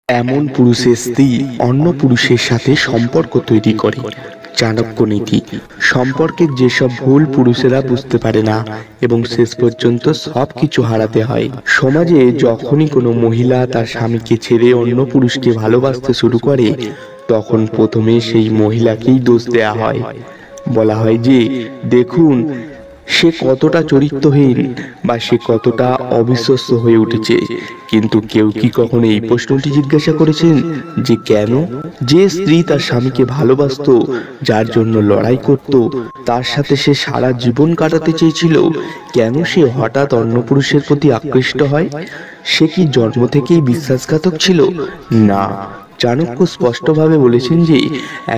এমন পুরুষের স্ত্রী অন্য পুরুষের সাথে সম্পর্ক তৈরি করে। চাণক্য নীতি। সম্পর্কের যেসব ভুল পুরুষেরা বুঝতে পারে না এবং শেষ পর্যন্ত সবকিছু হারাতে হয়। সমাজে যখনই কোনো মহিলা তার স্বামীকে ছেড়ে অন্য পুরুষকে ভালোবাসতে শুরু করে, তখন প্রথমে সেই মহিলাকেই দোষ দেয়া হয়। বলা হয় যে দেখুন সে কতটা চরিত্রহীন বা সে কতটা অবিশ্বস্ত হয়ে উঠেছে। কিন্তু কেউ কি কখনো এই প্রশ্নটি জিজ্ঞাসা করেছেন যে কেন? যে স্ত্রী তার স্বামীকে ভালোবাসতো, যার জন্য লড়াই করত, তার সাথে সে সারা জীবন কাটাতে চেয়েছিল, কেন সে হঠাৎ অন্য পুরুষের প্রতি আকৃষ্ট হয়? সে কি জন্ম থেকেই বিশ্বাসঘাতক ছিল? না, চাণক্য স্পষ্টভাবে বলেছেন যে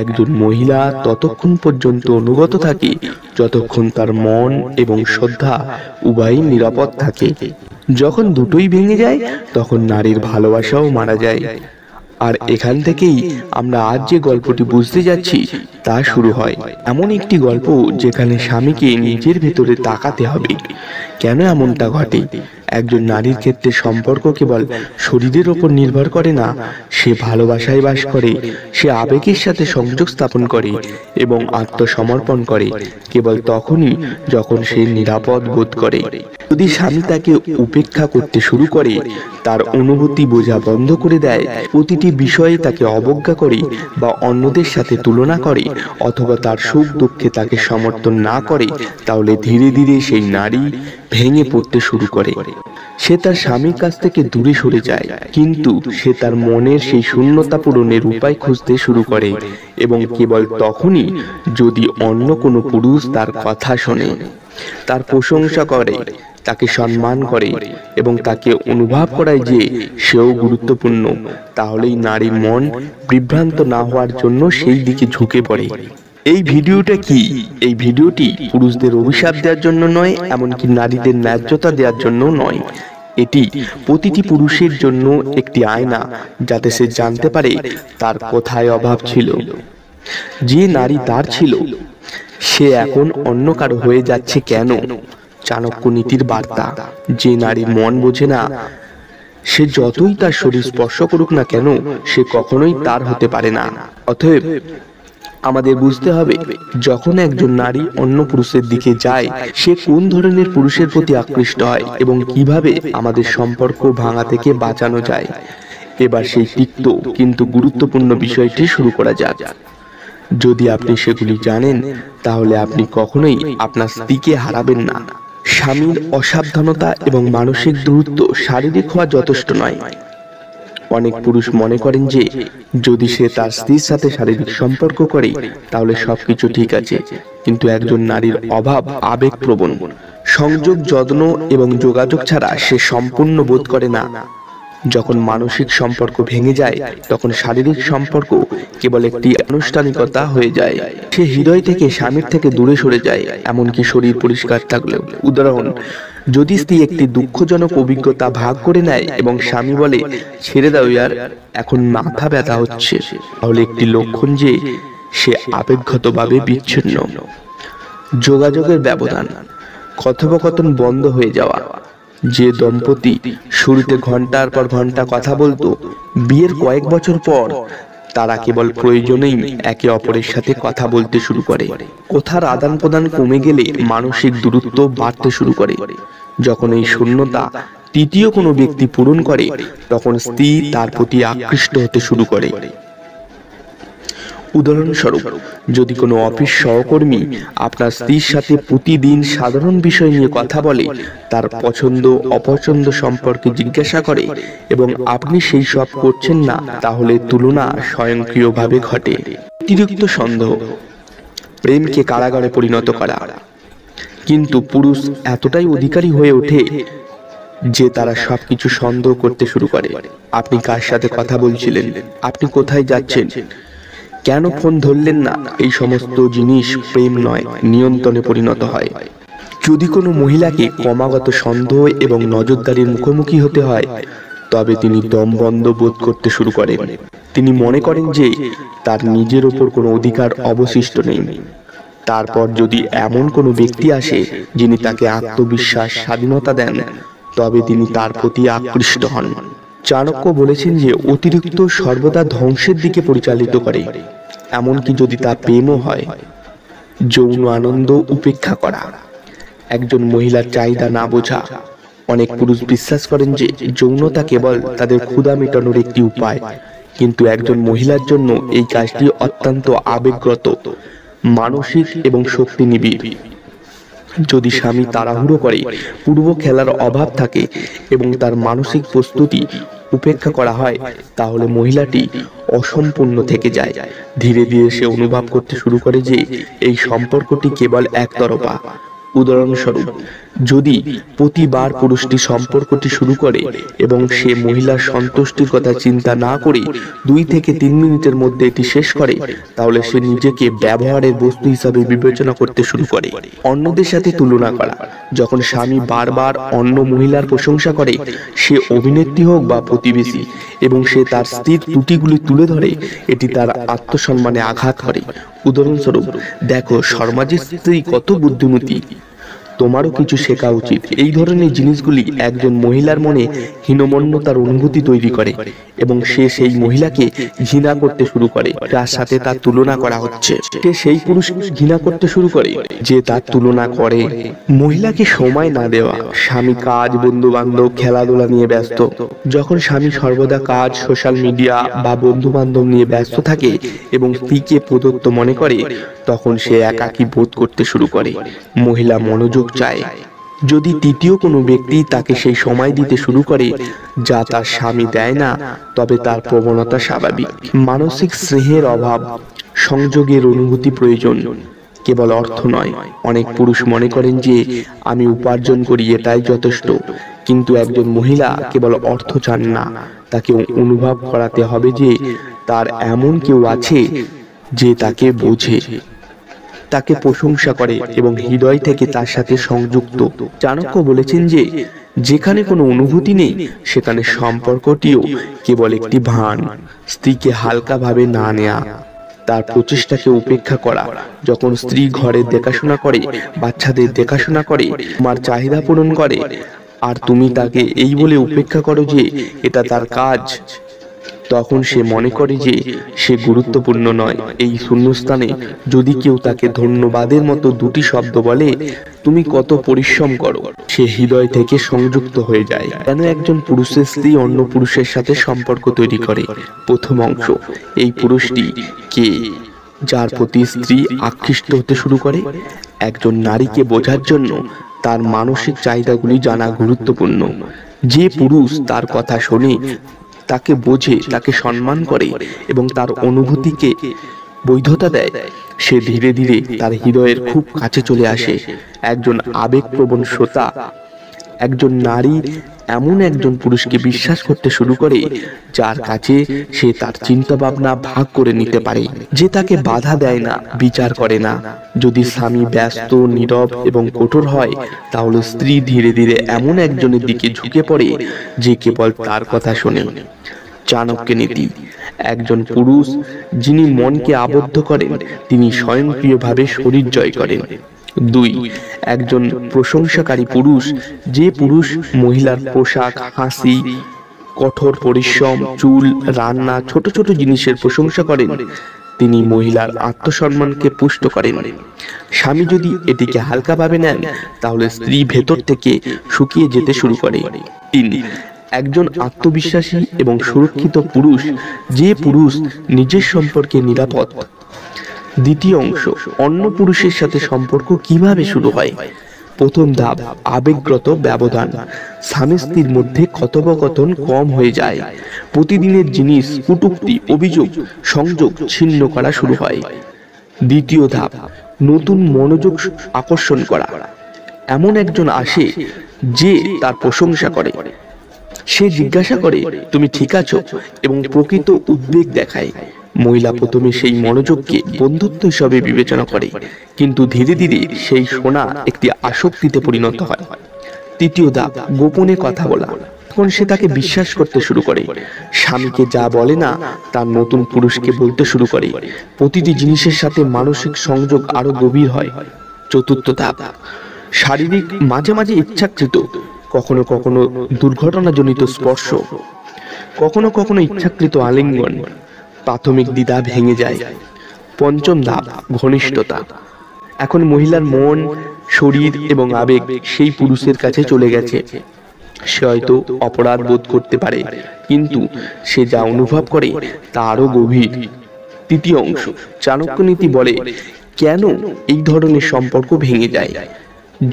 একজন মহিলা ততক্ষণ পর্যন্ত অনুগত থাকে যতক্ষণ তার মন এবং শ্রদ্ধা উভয়ই নিরাপদ থাকে। যখন দুটোই ভেঙে যায় তখন নারীর ভালোবাসাও মারা যায়। আর এখান থেকেই আমরা আজ যে গল্পটি বুঝতে যাচ্ছি তা শুরু হয়। এমন একটি গল্প যেখানে স্বামীকে নিজের ভেতরে তাকাতে হবে। কেন এমনটা ঘটে? একজন নারীর ক্ষেত্রে সম্পর্ক কেবল শরীরের ওপর নির্ভর করে না, সে ভালোবাসায় বাস করে, সে আবেগের সাথে সংযোগ স্থাপন করে এবং আত্মসমর্পণ করে কেবল তখনই যখন সে নিরাপদ বোধ করে। যদি স্বামী তাকে উপেক্ষা করতে শুরু করে, তার অনুভূতি বোঝা বন্ধ করে দেয়, প্রতিটি বিষয়ে তাকে অবজ্ঞা করে বা অন্যদের সাথে তুলনা করে, অথবা তার সুখ দুঃখে তাকে সমর্থন না করে, তাহলে ধীরে ধীরে সেই নারী ভেঙে পড়তে শুরু করে। সে তার স্বামীর কাছ থেকে দূরে সরে যায়, কিন্তু সে তার মনের সেই শূন্যতা পূরণের উপায় খুঁজতে শুরু করে, এবং কেবল তখনই যদি অন্য কোনো পুরুষ তার কথা শোনে, তার প্রশংসা করে, তাকে সম্মান করে এবং তাকে অনুভব করায় যে সেও গুরুত্বপূর্ণ, তাহলেই নারীর মন বিভ্রান্ত না হওয়ার জন্য সেই দিকে ঝুঁকে পড়ে। এই ভিডিওটা কি? এই ভিডিওটি পুরুষদের অভিশাপ দেওয়ার জন্য নয়, এমনকি নারীদের ন্যায্যতা দেওয়ার জন্য নয়। এটি প্রতিটি পুরুষের জন্য একটি আয়না, যাতে সে জানতে পারে তার কোথায় অভাব ছিল। যে নারী তার ছিল, সে এখন অন্য কারো হয়ে যাচ্ছে কেন? চাণক্য নীতির বার্তা। যে নারী মন বোঝে না, সে যতই তার শরীর স্পর্শ করুক না কেন, সে কখনোই তার হতে পারে না। অতএব আমাদের বুঝতে হবে, যখন একজন নারী অন্য পুরুষের দিকে যায়, সে কোন ধরনের পুরুষের প্রতি আকৃষ্ট হয় এবং কিভাবে আমাদের সম্পর্ক ভাঙা থেকে বাঁচানো যায়। এবার সেই তিক্ত কিন্তু গুরুত্বপূর্ণ বিষয়টি শুরু করা যাক। যদি আপনি সেগুলি জানেন, তাহলে আপনি কখনোই আপনার স্ত্রীকে হারাবেন না। স্বামীর অসাবধানতা এবং মানসিক দূরত্ব শারীরিক হওয়া যথেষ্ট নয়। অনেক পুরুষ মনে করেন যে যদি সে তার স্ত্রীর সাথে শারীরিক সম্পর্ক করে তাহলে সবকিছু ঠিক আছে, কিন্তু একজন নারীর অভাব আবেগপ্রবণ। সংযোগ, যত্ন এবং যোগাযোগ ছাড়া সে সম্পূর্ণ বোধ করে না। যখন মানসিক সম্পর্ক ভেঙে যায়, তখন শারীরিক সম্পর্ক কেবল একটি আনুষ্ঠানিকতা হয়ে যায়। সে হৃদয় থেকে স্বামীর থেকে দূরে সরে যায়, এমনকি শরীর পরিষ্কার থাকলেও। উদাহরণ, যদি স্ত্রী একটি দুঃখজনক অভিজ্ঞতা ভাগ করে নেয় এবং স্বামী বলে ছেড়ে দাও ইয়ার, এখন মাথা ব্যথা হচ্ছে, তাহলে একটি লক্ষণ যে সে আবেগগতভাবে বিচ্ছিন্ন। যোগাযোগের ব্যবধান। কথোপকথন বন্ধ হয়ে যাওয়া। যে দম্পতি শুরুতে ঘন্টার পর ঘন্টা কথা বলতো, বিয়ের কয়েক বছর পর তারা কেবল প্রয়োজনেই একে অপরের সাথে কথা বলতে শুরু করে। কথার আদান প্রদান কমে গেলে মানসিক দূরত্ব বাড়তে শুরু করে। যখন এই শূন্যতা তৃতীয় কোনো ব্যক্তি পূরণ করে, তখন স্ত্রী তার প্রতি আকৃষ্ট হতে শুরু করে। উদাহরণস্বরূপ, যদি কোনো অফিস সহকর্মী আপনার স্ত্রীর সাথে প্রতিদিন সাধারণ বিষয় নিয়ে কথা বলে, তার পছন্দ অপছন্দ সম্পর্কে জিজ্ঞাসা করে এবং আপনি সেই সব করছেন না, তাহলে তুলনা স্বয়ংক্রিয়ভাবে ঘটে। অতিরিক্ত সন্দেহ। প্রেমকে কারাগারে পরিণত করা। কিন্তু পুরুষ এতটাই অধিকারী হয়ে ওঠে যে তারা সবকিছু সন্দেহ করতে শুরু করে। আপনি কার সাথে কথা বলছিলেন? আপনি কোথায় যাচ্ছেন? কেন ফোন ধরলেন না? এই সমস্ত জিনিস প্রেম নয়, নিয়ন্ত্রণে পরিণত হয়। যদি কোনো মহিলাকে ক্রমাগত সন্দেহ এবং নজরদারির মুখোমুখি হতে হয়, তবে তিনি দমবন্ধ বোধ করতে শুরু করেন। তিনি মনে করেন যে তার নিজের ওপর কোনো অধিকার অবশিষ্ট নেই। তারপর যদি এমন কোনো ব্যক্তি আসে যিনি তাকে আত্মবিশ্বাস, স্বাধীনতা দেন, তবে তিনি তার প্রতি আকৃষ্ট হন। চাণক্য বলেছেন যে অতিরিক্ত সর্বদা ধ্বংসের দিকে পরিচালিত করে, এমনকি যদি তা প্রেমও হয়। যৌন আনন্দ উপেক্ষা করা, একজন মহিলার চাহিদা না বোঝা। অনেক পুরুষ বিশ্বাস করেন যে যৌনতা কেবল তাদের ক্ষুধা মেটানোর একটি উপায়, কিন্তু একজন মহিলার জন্য এই কাজটি অত্যন্ত আবেগগত, মানসিক এবং শক্তি নিবিড়। যদি স্বামী তাড়াহুড়ো করে, পূর্ব খেলার অভাব থাকে এবং তার মানসিক প্রস্তুতি উপেক্ষা করা হয়, তাহলে মহিলাটি অসম্পূর্ণ থেকে যায়। ধীরে ধীরে সে অনুভব করতে শুরু করে যে এই সম্পর্কটি কেবল একতরফা। উদাহরণস্বরূপ, যদি প্রতিবার পুরুষটি সম্পর্কটি শুরু করে এবং সে মহিলার সন্তুষ্টির কথা চিন্তা না করে 2 থেকে 3 মিনিটের মধ্যে এটি শেষ করে, তাহলে সে নিজেকে ব্যবহারের বস্তু হিসাবে বিবেচনা করতে শুরু করে। অন্যদের সাথে তুলনা করা, যখন স্বামী বারবার অন্য মহিলার প্রশংসা করে, সে অভিনেত্রী হোক বা প্রতিবেশী, এবং সে তার স্ত্রীর ত্রুটিগুলি তুলে ধরে, এটি তার আত্মসম্মানে আঘাত করে। উদাহরণস্বরূপ, দেখো শর্মাজির স্ত্রী কত বুদ্ধিমতী, তোমারও কিছু শেখা উচিত। এই ধরনের জিনিসগুলি একজন মহিলার মনে হীনমন্যতার অনুভূতি তৈরি করে এবং সে সেই মহিলাকে ঘৃণা করতে শুরু করে যার সাথে তার তুলনা করা হচ্ছে। সে সেই পুরুষকে ঘৃণা করতে শুরু করে যে তার তুলনা করে। মহিলাকে সময় না দেওয়া, স্বামী কাজ, বন্ধু বান্ধব, খেলাধুলা নিয়ে ব্যস্ত। যখন স্বামী সর্বদা কাজ, সোশ্যাল মিডিয়া বা বন্ধু বান্ধব নিয়ে ব্যস্ত থাকে এবং স্ত্রীকে প্রদত্ত মনে করে, তখন সে একাকী বোধ করতে শুরু করে। মহিলা মনোযোগ চায়। যদি তৃতীয় কোনো ব্যক্তি তাকে সেই সময় দিতে শুরু করে যা তার স্বামী দেয় না, তবে তার প্রবণতা স্বাভাবিক। মানসিক স্নেহের অভাব, সংযোগের অনুভূতি প্রয়োজন, কেবল অর্থ নয়। অনেক পুরুষ মনে করেন যে আমি উপার্জন করি, এটাই যথেষ্ট, কিন্তু একজন মহিলা কেবল অর্থ চান না, তাকে অনুভব করাতে হবে যে তার এমন কেউ আছে যে তাকে বোঝে, তাকে প্রশংসা করে এবং হৃদয় থেকে তার সাথে সংযুক্ত। চাণক্য বলেছেন যে যেখানে কোনো অনুভূতি নেই, সেখানে সম্পর্কটিও কেবল একটি ভান। স্ত্রীকে হালকাভাবে না নেয়া, তার প্রচেষ্টাকে উপেক্ষা করা। যখন স্ত্রী ঘরের দেখাশোনা করে, বাচ্চাদের দেখাশোনা করে, তোমার চাহিদা পূরণ করে, আর তুমি তাকে এই বলে উপেক্ষা করো যে এটা তার কাজ, তখন সে মনে করে যে সে গুরুত্বপূর্ণ নয়। এই শূন্যস্থানে যদি কেউ তাকে ধন্যবাদের মতো 2টি শব্দ বলে, তুমি কত পরিশ্রম করো, সে হৃদয় থেকে সংযুক্ত হয়ে যায়। কেন একজন পুরুষের স্ত্রী অন্য পুরুষের সাথে সম্পর্ক তৈরি করে? প্রথম অংশ, এই পুরুষটি কে যার প্রতি স্ত্রী আকৃষ্ট হতে শুরু করে? একজন নারীকে বোঝার জন্য তার মানসিক চাহিদাগুলি জানা গুরুত্বপূর্ণ। যে পুরুষ তার কথা শোনে, তাকে বোঝে, তাকে সম্মান করে এবং তার অনুভূতিকে বৈধতা দেয়, সে ধীরে ধীরে তার হৃদয়ের খুব কাছে চলে আসে। একজন আবেগপ্রবণ শ্রোতা, একজন নারী এমন একজন পুরুষকে বিশ্বাস করতে শুরু করে যার কাছে সে তার চিন্তা ভাবনা ভাগ করে নিতে পারে, যে তাকে বাধা দেয় না, বিচার করে না। যদি স্বামী ব্যস্ত, নীরব এবং কঠোর হয়, তাহলে স্ত্রী ধীরে ধীরে এমন একজনের দিকে ঝুঁকে পড়ে যে কেবল তার কথা শোনে। চাণক্য নীতি, একজন পুরুষ যিনি মনকে আবদ্ধ করেন, তিনি স্বয়ংক্রিয়ভাবে শরীর জয় করেন। 2, একজন প্রশংসাকারী পুরুষ, যে পুরুষ মহিলার পোশাক, হাসি, কঠোর পরিশ্রম, চুল, রান্না, ছোট ছোট জিনিসের প্রশংসা করেন, তিনি মহিলার আত্মসম্মানকে পুষ্ট করেন। স্বামী যদি এটিকে হালকাভাবে নেন, তাহলে স্ত্রী ভেতর থেকে শুকিয়ে যেতে শুরু করে। 3, একজন আত্মবিশ্বাসী এবং সুরক্ষিত পুরুষ, যে পুরুষ নিজের সম্পর্কে নিরাপদ। দ্বিতীয় অংশ, অন্য পুরুষের সাথে সম্পর্ক কিভাবে শুরু হয়? প্রথম ধাপ, আবেগগত ব্যবধান। স্বামী স্ত্রীর মধ্যে কথোপকথন কম হয়ে যায়। প্রতিদিনের জিনিস, কটূক্তি, অভিযোগ, সংযোগ ছিন্ন করা শুরু হয়। দ্বিতীয় ধাপ, নতুন মনোযোগ আকর্ষণ করা। এমন একজন আসে যে তার প্রশংসা করে, সে জিজ্ঞাসা করে তুমি ঠিক আছো এবং প্রকৃত উদ্বেগ দেখায়। মহিলা প্রথমে সেই মনোযোগকে বন্ধুত্ব হিসাবে বিবেচনা করে, কিন্তু ধীরে ধীরে সেই শোনা একটি আসক্তিতে পরিণত হয়। তৃতীয় ধাপ, গোপনে কথা বলা। তখন সে তাকে বিশ্বাস করতে শুরু করে, স্বামীকে যা বলে না তার নতুন পুরুষকে বলতে শুরু করে। প্রতিটি জিনিসের সাথে মানসিক সংযোগ আরো গভীর হয়। চতুর্থ ধাপ, শারীরিক, মাঝে মাঝে ইচ্ছাকৃত, কখনো কখনো দুর্ঘটনাজনিত স্পর্শ। কখনো কখনো ইচ্ছাকৃত আলিঙ্গন। প্রাথমিক দ্বিধা ভেঙে যায়। পঞ্চম ধাপ, ঘনিষ্ঠতা। এখন মহিলার মন, শরীর এবং আবেগ সেই পুরুষের কাছে চলে গেছে। সে হয়তো অপরাধ বোধ করতে পারে, কিন্তু সে যা অনুভব করে তা আরো গভীর। তৃতীয় অংশ, চাণক্য নীতি বলে কেন এই ধরনের সম্পর্ক ভেঙে যায়।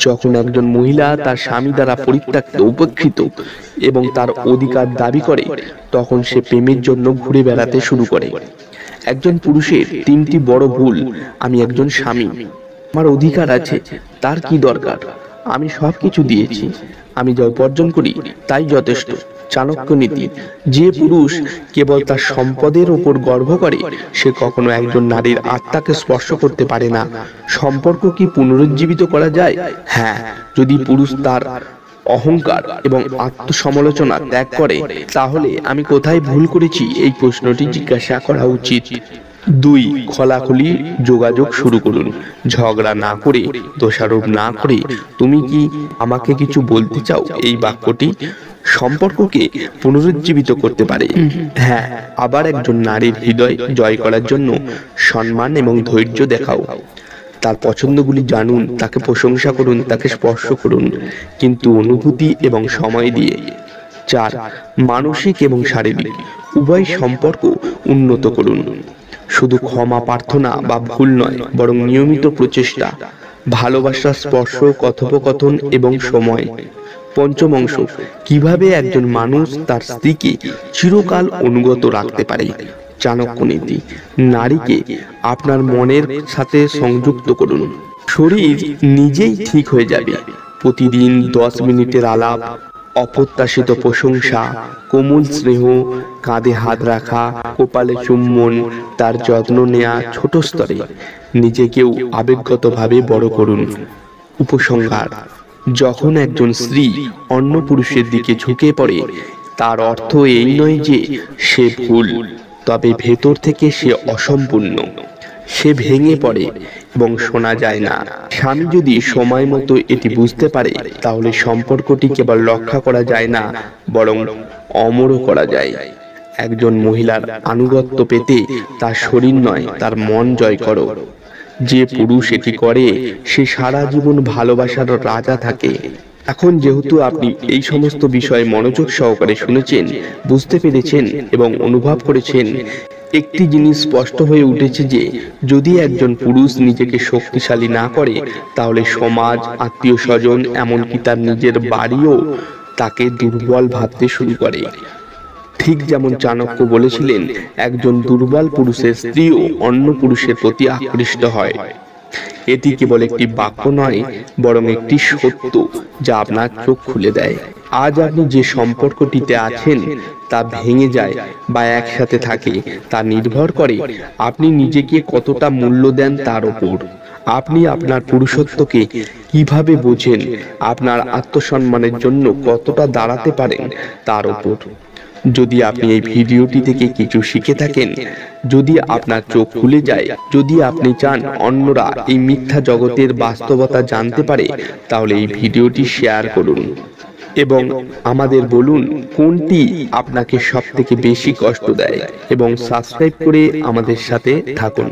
যখন একজন মহিলা তার স্বামী দ্বারা পরিত্যক্ত, উপেক্ষিত এবং তার অধিকার দাবি করে, তখন সে প্রেমের জন্য ঘুরে বেড়াতে শুরু করে। একজন পুরুষের তিনটি বড় ভুল। আমি একজন স্বামী, আমার অধিকার আছে, তার কি দরকার, আমি সবকিছু দিয়েছি, আমি যা উপার্জন করি তাই যথেষ্ট। চাণক্য নীতি, যে পুরুষ কেবল তার সম্পদের উপর গর্ব করে, সে কখনো একজন নারীর আত্মাকে স্পর্শ করতে পারে না। সম্পর্ক কি পুনরুজ্জীবিত করা যায়? হ্যাঁ, যদি পুরুষ তার অহংকার এবং আত্মসমালোচনা ত্যাগ করে। তাহলে আমি কোথায় ভুল করেছি, এই প্রশ্নটি জিজ্ঞাসা করা উচিত। 2, খোলাখুলি যোগাযোগ শুরু করুন। ঝগড়া না করে, দোষারোপ না করে, তুমি কি আমাকে কিছু বলতে চাও, এই বাক্যটি সম্পর্ককে পুনরুজ্জীবিত করতে পারে। হ্যাঁ, আবার একজন নারীর হৃদয় জয় করার জন্য সম্মান এবং ধৈর্য দেখাও। তার পছন্দগুলি জানুন, তাকে প্রশংসা করুন, তাকে স্পর্শ করুন, কিন্তু অনুভূতি এবং সময় দিয়ে। 4, মানসিক এবং শারীরিক উভয় সম্পর্ক উন্নত করুন। শুধু ক্ষমা প্রার্থনা বা ভুল নয়, বরং নিয়মিত প্রচেষ্টা, ভালোবাসা, স্পর্শ, কথোপকথন এবং সময়। পঞ্চম অংশ, কিভাবে একজন মানুষ তার স্ত্রীকে চিরকাল অনুগত রাখতে পারে। চাণক্য নীতি, নারীকে আপনার মনের সাথে সংযুক্ত করুন। শরীর নিজেই ঠিক হয়ে যাবে। প্রতিদিন 10 মিনিটের আলাপ, অপ্রত্যাশিত প্রশংসা, কোমল স্নেহ, কাঁধে হাত রাখা, কপালে চুম্বন, তার যত্ন নেয়া ছোট স্তরে। নিজেকেও আবেগগতভাবে বড় করুন। উপসংহার, যখন একজন স্ত্রী অন্য পুরুষের দিকে ঝুঁকে পড়ে, তার অর্থ এই নয় যে সে ভুল, তবে ভেতর থেকে সে অসম্পূর্ণ। সে ভেঙে পড়ে এবং শোনা যায় না। স্বামী যদি সময় মতো এটি বুঝতে পারে, তাহলে সম্পর্কটি কেবল রক্ষা করা যায় না, বরং অমরও করা যায়। একজন মহিলার আনুগত্য পেতে তার শরীর নয়, তার মন জয় করো। যে পুরুষ এটি করে, সে সারা জীবন ভালোবাসার রাজা থাকে। এখন যেহেতু আপনি এই সমস্ত বিষয়ে মনোযোগ সহকারে শুনেছেন, বুঝতে পেরেছেন এবং অনুভব করেছেন, একটি জিনিস স্পষ্ট হয়ে উঠেছে যে যদি একজন পুরুষ নিজেকে শক্তিশালী না করে, তাহলে সমাজ, আত্মীয় স্বজন, এমনকি তার নিজের বাড়িও তাকে দুর্বল ভাবতে শুরু করে। ঠিক যেমন চাণক্য বলেছিলেন, একজন দুর্বল পুরুষের স্ত্রীও অন্য পুরুষের প্রতি আকৃষ্ট হয়। এটি কেবল একটি বাক্য নয়, বরং একটি সত্য যা আপনার চোখ খুলে দেয়। আজ আপনি যে সম্পর্কটিতে আছেন তা ভেঙে যায় বা একসাথে থাকে, তা নির্ভর করে আপনি নিজেকে কতটা মূল্য দেন তার উপর। আপনি আপনার পুরুষত্বকে কিভাবে বোঝেন, আপনার আত্মসম্মানের জন্য কতটা দাঁড়াতে পারেন তার উপর। যদি আপনি এই ভিডিওটি থেকে কিছু শিখে থাকেন, যদি আপনার চোখ খুলে যায়, যদি আপনি চান অন্যরা এই মিথ্যা জগতের বাস্তবতা জানতে পারে, তাহলে এই ভিডিওটি শেয়ার করুন এবং আমাদের বলুন কোনটি আপনাকে সবথেকে বেশি কষ্ট দেয়, এবং সাবস্ক্রাইব করে আমাদের সাথে থাকুন।